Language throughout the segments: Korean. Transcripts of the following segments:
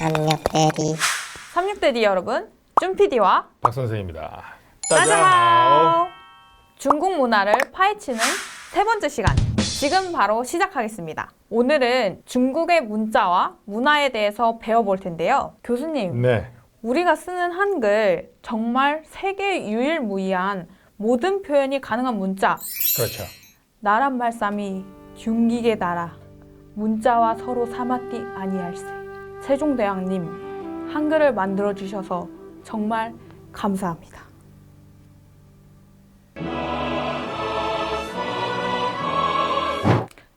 삼육대리. 삼육대디 여러분, 쭌PD와 박 선생입니다. 짜잔! 중국 문화를 파헤치는 세 번째 시간, 지금 바로 시작하겠습니다. 오늘은 중국의 문자와 문화에 대해서 배워볼 텐데요. 교수님, 네. 우리가 쓰는 한글 정말 세계 유일무이한 모든 표현이 가능한 문자. 그렇죠. 나란 말씀이 중국의 나라, 문자와 서로 사마띠 아니할세. 세종대왕님, 한글을 만들어주셔서 정말 감사합니다.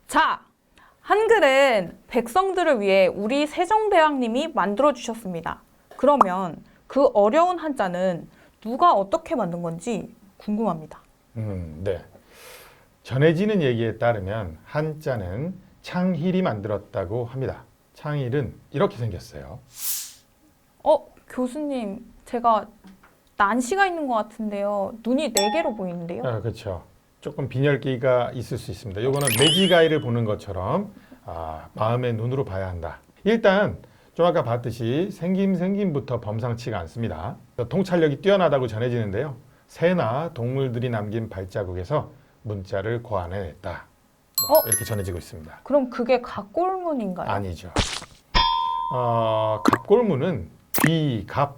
자, 한글은 백성들을 위해 우리 세종대왕님이 만들어주셨습니다. 그러면 그 어려운 한자는 누가 어떻게 만든 건지 궁금합니다. 네. 전해지는 얘기에 따르면 한자는 창힐이 만들었다고 합니다. 창힐은 이렇게 생겼어요. 교수님, 제가 난시가 있는 것 같은데요. 눈이 4개로 보이는데요. 그렇죠. 조금 빈혈기가 있을 수 있습니다. 요거는 매지가이를 보는 것처럼 마음의 눈으로 봐야 한다. 일단 좀 아까 봤듯이 생김부터 범상치가 않습니다. 통찰력이 뛰어나다고 전해지는데요. 새나 동물들이 남긴 발자국에서 문자를 고안해냈다. 이렇게 전해지고 있습니다. 그럼 그게 갑골문인가요? 아니죠. 갑골문은 귀, 갑,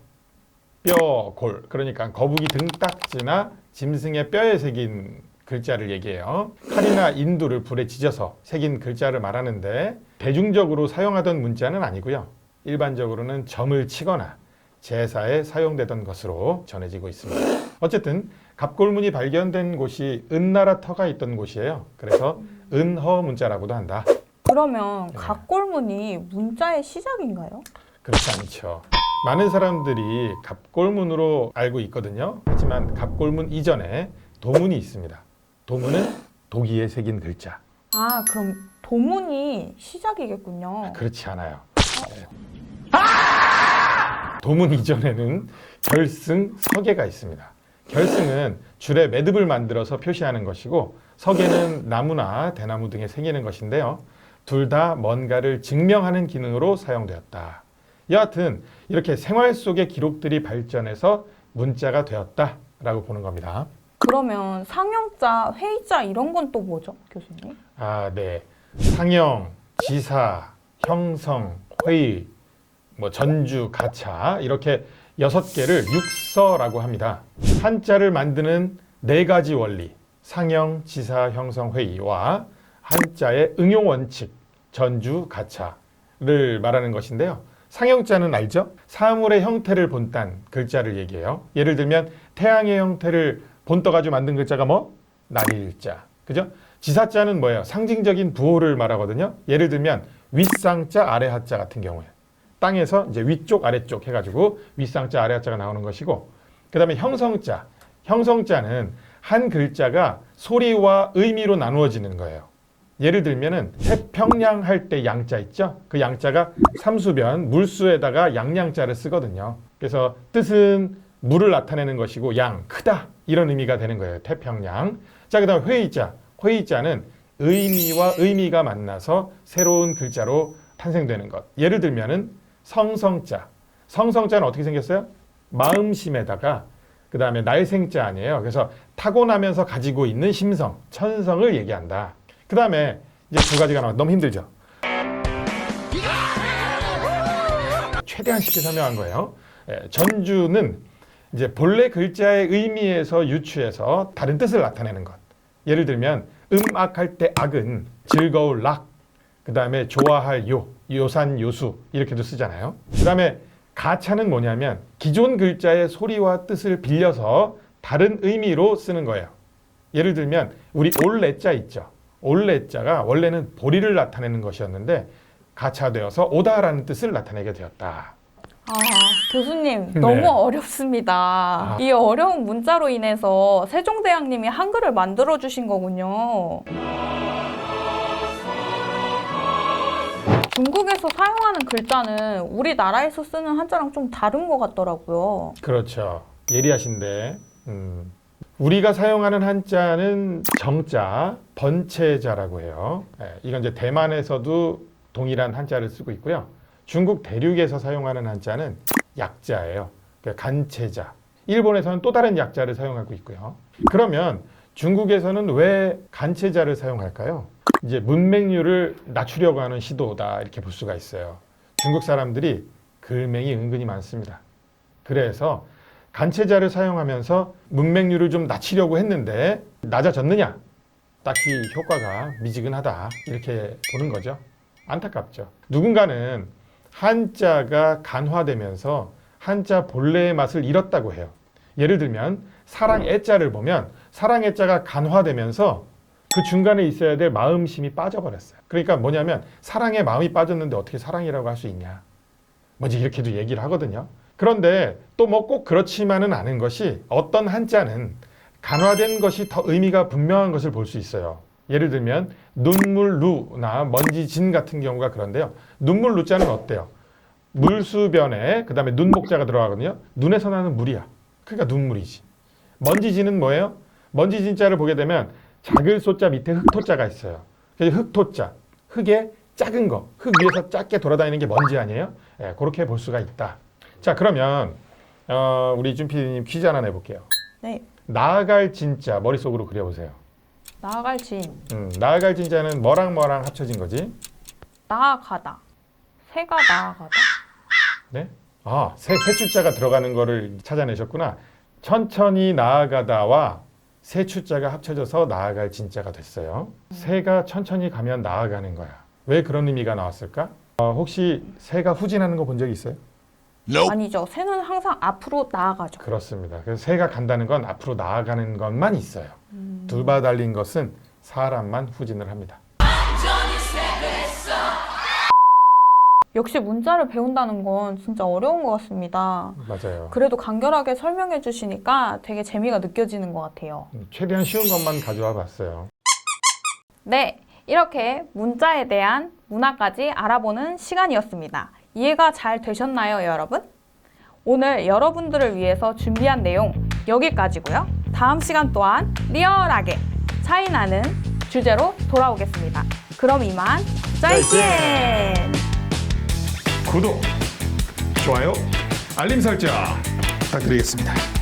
뼈, 골. 그러니까 거북이 등딱지나 짐승의 뼈에 새긴 글자를 얘기해요. 칼이나 인두를 불에 지져서 새긴 글자를 말하는데 대중적으로 사용하던 문자는 아니고요. 일반적으로는 점을 치거나 제사에 사용되던 것으로 전해지고 있습니다. 어쨌든 갑골문이 발견된 곳이 은나라 터가 있던 곳이에요. 그래서 은허 문자라고도 한다. 그러면 갑골문이 문자의 시작인가요? 그렇지 않죠. 많은 사람들이 갑골문으로 알고 있거든요. 하지만 갑골문 이전에 도문이 있습니다. 도문은 도기에 새긴 글자. 그럼 도문이 시작이겠군요. 그렇지 않아요. 도문 이전에는 결승, 서계가 있습니다. 결승은 줄에 매듭을 만들어서 표시하는 것이고 서계는 나무나 대나무 등에 새기는 것인데요. 둘 다 뭔가를 증명하는 기능으로 사용되었다. 여하튼 이렇게 생활 속의 기록들이 발전해서 문자가 되었다라고 보는 겁니다. 그러면 상형자, 회의자 이런 건 또 뭐죠, 교수님? 네. 상형, 지사, 형성, 회의, 전주, 가차 이렇게 6개를 육서라고 합니다. 한자를 만드는 4가지 원리, 상형, 지사, 형성, 회의와 한자의 응용 원칙, 전주, 가차를 말하는 것인데요. 상형자는 알죠? 사물의 형태를 본딴 글자를 얘기해요. 예를 들면 태양의 형태를 본떠가지고 만든 글자가 날일자. 그죠? 지사자는 뭐예요? 상징적인 부호를 말하거든요. 예를 들면 윗상자, 아래하자 같은 경우에 땅에서 이제 위쪽, 아래쪽 해가지고 윗상자, 아래하자가 나오는 것이고, 그 다음에 형성자. 형성자는 한 글자가 소리와 의미로 나누어지는 거예요. 예를 들면은 태평양 할 때 양자 있죠? 그 양자가 삼수변, 물수에다가 양양자를 쓰거든요. 그래서 뜻은 물을 나타내는 것이고 양, 크다 이런 의미가 되는 거예요. 태평양. 자, 그 다음 회의자. 회의자는 의미와 의미가 만나서 새로운 글자로 탄생되는 것. 예를 들면은 성성자. 성성자는 어떻게 생겼어요? 마음심에다가 그 다음에 날생자 아니에요. 그래서 타고나면서 가지고 있는 심성, 천성을 얘기한다. 그 다음에 이제 2가지가 나와. 너무 힘들죠? 최대한 쉽게 설명한 거예요. 전주는 이제 본래 글자의 의미에서 유추해서 다른 뜻을 나타내는 것. 예를 들면 음악할 때 악은 즐거울 락, 그 다음에 좋아할 요, 요산 요수 이렇게도 쓰잖아요. 그 다음에 가차는 뭐냐면 기존 글자의 소리와 뜻을 빌려서 다른 의미로 쓰는 거예요. 예를 들면 우리 올레자 있죠. 올레자가 원래는 보리를 나타내는 것이었는데 가차되어서 오다라는 뜻을 나타내게 되었다. 교수님, 너무 어렵습니다. 이 어려운 문자로 인해서 세종대왕님이 한글을 만들어주신 거군요. 중국에서 사용하는 글자는 우리나라에서 쓰는 한자랑 좀 다른 것 같더라고요. 그렇죠. 예리하신데 우리가 사용하는 한자는 정자, 번체자라고 해요. 이건 이제 대만에서도 동일한 한자를 쓰고 있고요. 중국 대륙에서 사용하는 한자는 약자예요. 그러니까 간체자. 일본에서는 또 다른 약자를 사용하고 있고요. 그러면 중국에서는 왜 간체자를 사용할까요? 이제 문맹률을 낮추려고 하는 시도다 이렇게 볼 수가 있어요. 중국 사람들이 글맹이 은근히 많습니다. 그래서 간체자를 사용하면서 문맹률을 좀 낮추려고 했는데 낮아졌느냐? 딱히 효과가 미지근하다 이렇게 보는 거죠. 안타깝죠. 누군가는 한자가 간화되면서 한자 본래의 맛을 잃었다고 해요. 예를 들면 사랑 애자를 보면 사랑 애자가 간화되면서 그 중간에 있어야 될 마음심이 빠져버렸어요. 그러니까 뭐냐면 사랑에 마음이 빠졌는데 어떻게 사랑이라고 할 수 있냐. 뭐지 이렇게도 얘기를 하거든요. 그런데 또 뭐 꼭 그렇지만은 않은 것이 어떤 한자는 간화된 것이 더 의미가 분명한 것을 볼 수 있어요. 예를 들면 눈물루나 먼지진 같은 경우가 그런데요. 눈물루자는 어때요? 물수변에 그 다음에 눈목자가 들어가거든요. 눈에서 나는 물이야. 그러니까 눈물이지. 먼지진은 뭐예요? 먼지진자를 보게 되면 작을 소자 밑에 흑토자가 있어요. 그래서 흑토자, 흙에 작은 거, 흙 위에서 작게 돌아다니는 게 먼지 아니에요? 예, 그렇게 볼 수가 있다. 자, 그러면 우리 준 PD님 퀴즈 하나 내볼게요. 네. 나아갈 진짜 머릿속으로 그려보세요. 나아갈 진. 나아갈 진짜는 뭐랑 뭐랑 합쳐진 거지? 나아가다. 새가 나아가다. 네? 아, 새 추자가 들어가는 거를 찾아내셨구나. 천천히 나아가다와 새 추자가 합쳐져서 나아갈 진짜가 됐어요. 새가 천천히 가면 나아가는 거야. 왜 그런 의미가 나왔을까? 혹시 새가 후진하는 거 본 적 있어요? 아니죠. 새는 항상 앞으로 나아가죠. 그렇습니다. 그래서 새가 간다는 건 앞으로 나아가는 것만 있어요. 둘바 달린 것은 사람만 후진을 합니다. 역시 문자를 배운다는 건 진짜 어려운 것 같습니다. 맞아요. 그래도 간결하게 설명해 주시니까 되게 재미가 느껴지는 것 같아요. 최대한 쉬운 것만 가져와 봤어요. 네, 이렇게 문자에 대한 문화까지 알아보는 시간이었습니다. 이해가 잘 되셨나요, 여러분? 오늘 여러분들을 위해서 준비한 내용 여기까지고요. 다음 시간 또한 리얼하게 차이나는 주제로 돌아오겠습니다. 그럼 이만 짜이젠! 구독, 좋아요, 알림 설정 부탁드리겠습니다.